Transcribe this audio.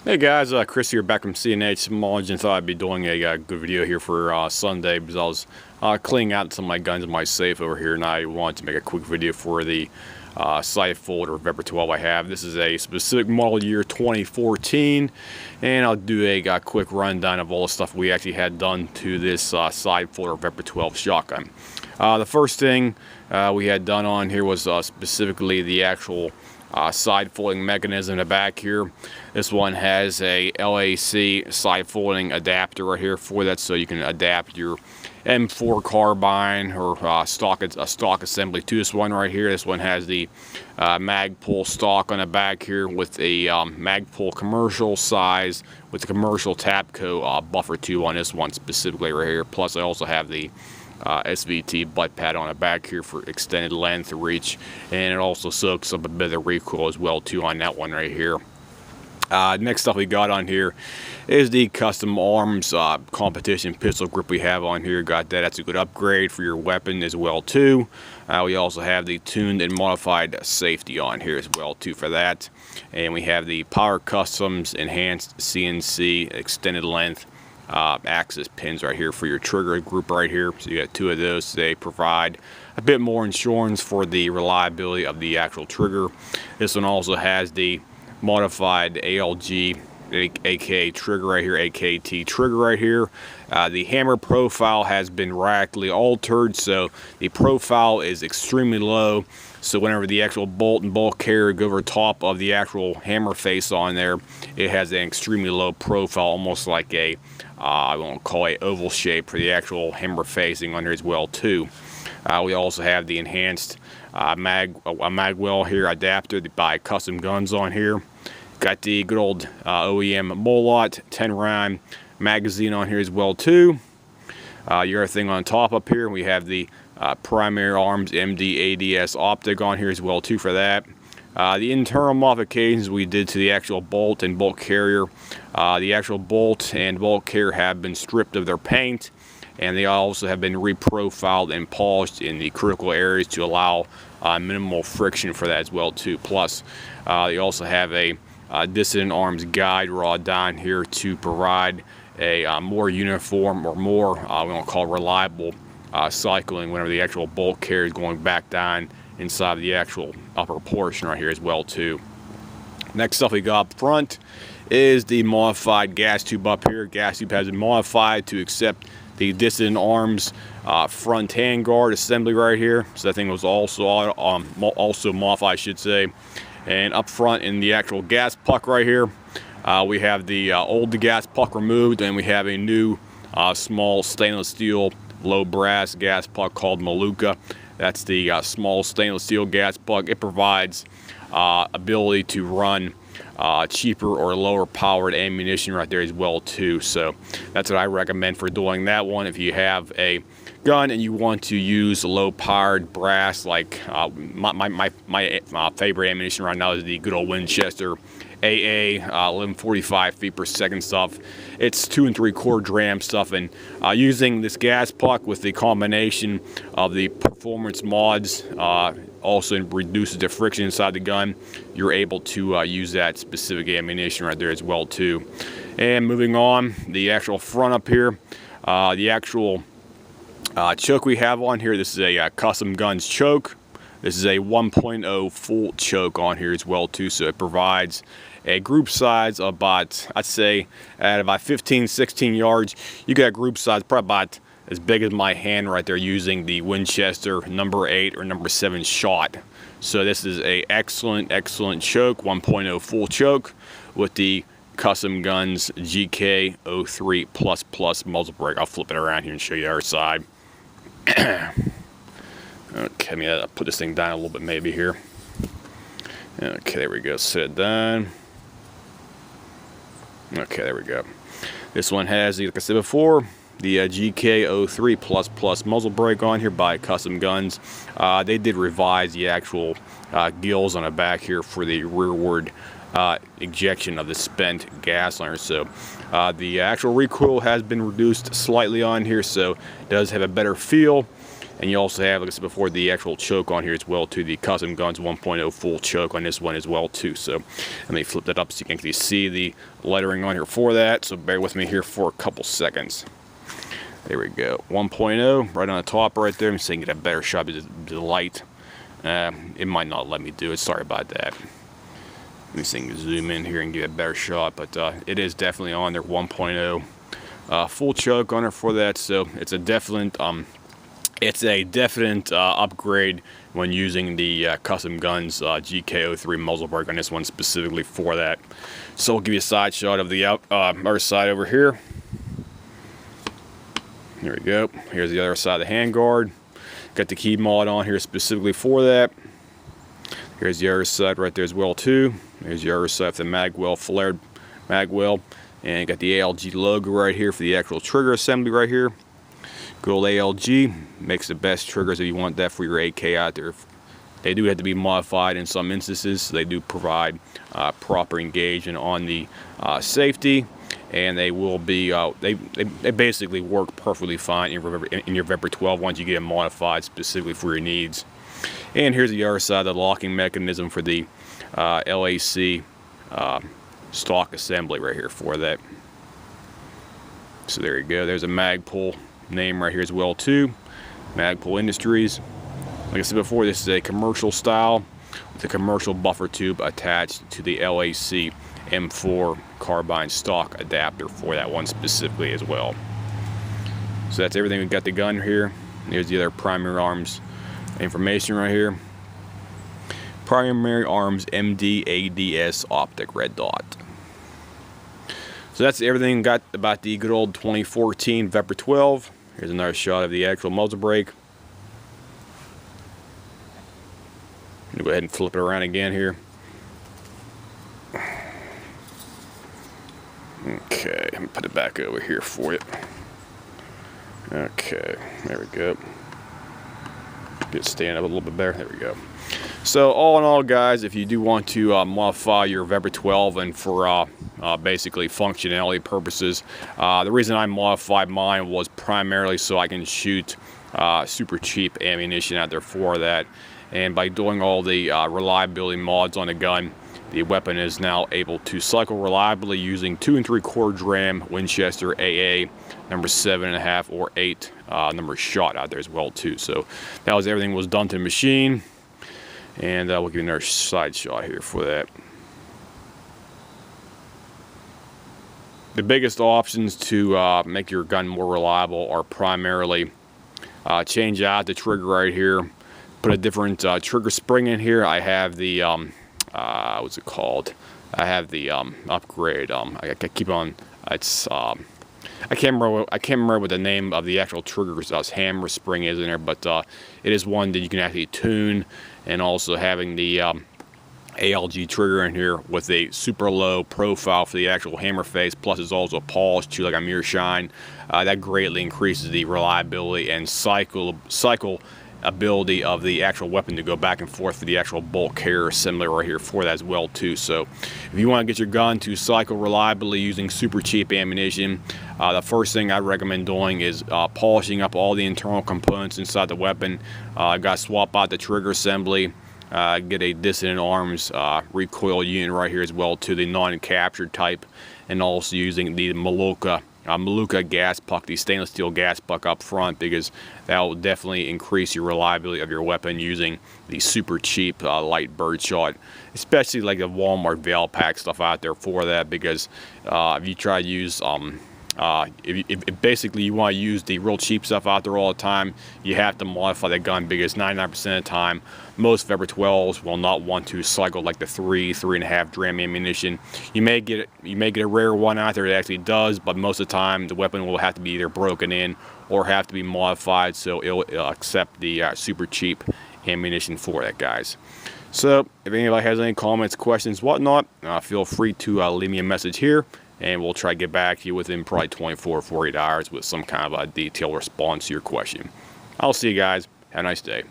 Hey guys, Chris here back from CNH Small Engine. Thought I'd be doing a good video here for Sunday because I was cleaning out some of my guns in my safe over here, and I wanted to make a quick video for the sight folder Vepr-12 I have. This is a specific model year 2014, and I'll do a quick rundown of all the stuff we actually had done to this sight folder Vepr-12 shotgun. The first thing we had done on here was specifically the actual side folding mechanism in the back here. This one has a LAC side folding adapter right here for that, so you can adapt your M4 carbine or a stock assembly to this one right here. This one has the Magpul stock on the back here with a Magpul commercial size with the commercial Tapco buffer tube on this one specifically right here. Plus I also have the SVT butt pad on the back here for extended length reach, and it also soaks up a bit of the recoil as well too on that one right here. Next stuff we got on here is the custom arms competition pistol grip we have on here. Got that. That's a good upgrade for your weapon as well too. We also have the tuned and modified safety on here as well too for that, and we have the Power Customs enhanced CNC extended length access pins right here for your trigger group right here. So you got two of those. They provide a bit more insurance for the reliability of the actual trigger. This one also has the modified ALG AK trigger right here, AKT trigger right here. The hammer profile has been radically altered, so the profile is extremely low. So whenever the actual bolt and bolt carrier go over top of the actual hammer face on there, it has an extremely low profile, almost like a I won't call it oval shape for the actual hammer facing on there as well too. We also have the enhanced magwell here adapter by Custom Guns on here. Got the good old OEM Molot 10 round magazine on here as well too. Your thing on top up here, we have the Primary Arms MD ADS optic on here as well too for that. The internal modifications we did to the actual bolt and bolt carrier. The actual bolt and bolt carrier have been stripped of their paint, and they also have been reprofiled and polished in the critical areas to allow minimal friction for that as well too. Plus, they also have a dissident arms guide rod down here to provide a more uniform or more we don't call reliable cycling whenever the actual bolt carrier is going back down inside the actual upper portion right here as well too. Next stuff we got up front is the modified gas tube up here. Gas tube has been modified to accept the dissident arms front handguard assembly right here. So that thing was also modified, I should say. And up front in the actual gas puck right here, we have the old gas puck removed, and we have a new small stainless steel low brass gas puck called Maluka. That's the small stainless steel gas puck. It provides ability to run cheaper or lower powered ammunition right there as well too. So that's what I recommend for doing that one. If you have a gun and you want to use low powered brass, like my favorite ammunition right now is the good old Winchester AA 1145 feet per second stuff. It's 2 3/4 dram stuff, and using this gas puck with the combination of the performance mods also reduces the friction inside the gun. You're able to use that specific ammunition right there as well too. And moving on, the actual front up here, the actual choke we have on here, this is a Custom Guns choke. This is a 1.0 full choke on here as well too, so it provides a group size of about, I'd say at about 15-16 yards. You got a group size probably about as big as my hand right there using the Winchester number 8 or number 7 shot. So this is a excellent choke, 1.0 full choke with the Custom Guns GK03++ muzzle brake. I'll flip it around here and show you the other side. Okay, let me put this thing down a little bit maybe here. Okay, there we go, set it down. Okay, there we go. This one has, like I said before, the GK03++ muzzle brake on here by Custom Guns. They did revise the actual gills on the back here for the rearward ejection of the spent gas on here. So the actual recoil has been reduced slightly on here, so it does have a better feel. And you also have, like I said before, the actual choke on here as well too, the Custom Guns 1.0 full choke on this one as well too. So let me flip that up so you can actually see the lettering on here for that. So bear with me here for a couple seconds. There we go, 1.0 right on the top right there. I'm saying get a better shot of the light. It might not let me do it, sorry about that. Let me see, zoom in here and get a better shot, but it is definitely on there, 1.0 full choke on there for that. So it's a definite upgrade when using the Custom Guns GK03 muzzle brake on this one specifically for that. So I'll give you a side shot of the other side over here. Here we go. Here's the other side of the handguard. Got the key mod on here specifically for that. Here's the other side right there as well too. Here's the other side of the magwell, flared magwell. And got the ALG logo right here for the actual trigger assembly right here. Good old ALG makes the best triggers if you want that for your AK out there. They do have to be modified in some instances. So they do provide proper engagement on the safety, and they will be they basically work perfectly fine in your Vepr-12 once you get them modified specifically for your needs. And here's the other side of the locking mechanism for the LAC stock assembly right here for that. So there you go. There's a Magpul name right here as well too. Magpul Industries. Like I said before, this is a commercial style with a commercial buffer tube attached to the LAC M4 carbine stock adapter for that one specifically as well. So that's everything. We've got the gun here. Here's the other primary arms information right here. Primary arms MD-ADS optic red dot. So that's everything got about the good old 2014 Vepr-12. Here's another shot of the actual muzzle brake. Go ahead and flip it around again here. Okay, I'm gonna put it back over here for you. Okay, there we go. Get stand up a little bit better. There we go. So all in all, guys, if you do want to modify your Vepr-12 and for basically functionality purposes, the reason I modified mine was primarily so I can shoot super cheap ammunition out there for that. And by doing all the reliability mods on the gun, the weapon is now able to cycle reliably using 2 3/4 dram Winchester AA number 7.5 or 8 number shot out there as well too. So that was everything was done to the machine, and we'll give you another side shot here for that. The biggest options to make your gun more reliable are primarily change out the trigger right here, put a different trigger spring in here. I have the what's it called? I have the upgrade. I keep on. It's I can't remember what the name of the actual trigger's hammer spring is in there, but it is one that you can actually tune, and also having the ALG trigger in here with a super low profile for the actual hammer face, plus it's also polished to like a mirror shine. That greatly increases the reliability and cycle ability of the actual weapon to go back and forth for the actual bolt carrier assembly right here for that as well too. So if you want to get your gun to cycle reliably using super cheap ammunition, the first thing I recommend doing is polishing up all the internal components inside the weapon. I got to swap out the trigger assembly, get a dissonant arms recoil unit right here as well to the non-captured type, and also using the Maluka gas puck, the stainless steel gas puck up front, because that will definitely increase your reliability of your weapon using the super cheap light birdshot, especially like the Walmart Veil Pack stuff out there for that. Because if you try to use if basically you want to use the real cheap stuff out there all the time, you have to modify that gun, because 99% of the time most Vepr-12s will not want to cycle like the 3.5 dram ammunition. You may get a rare one out there that actually does, but most of the time the weapon will have to be either broken in or have to be modified so it'll accept the super cheap ammunition for that, guys. So if anybody has any comments, questions, whatnot, feel free to leave me a message here, and we'll try to get back to you within probably 24 or 48 hours with some kind of a detailed response to your question. I'll see you guys. Have a nice day.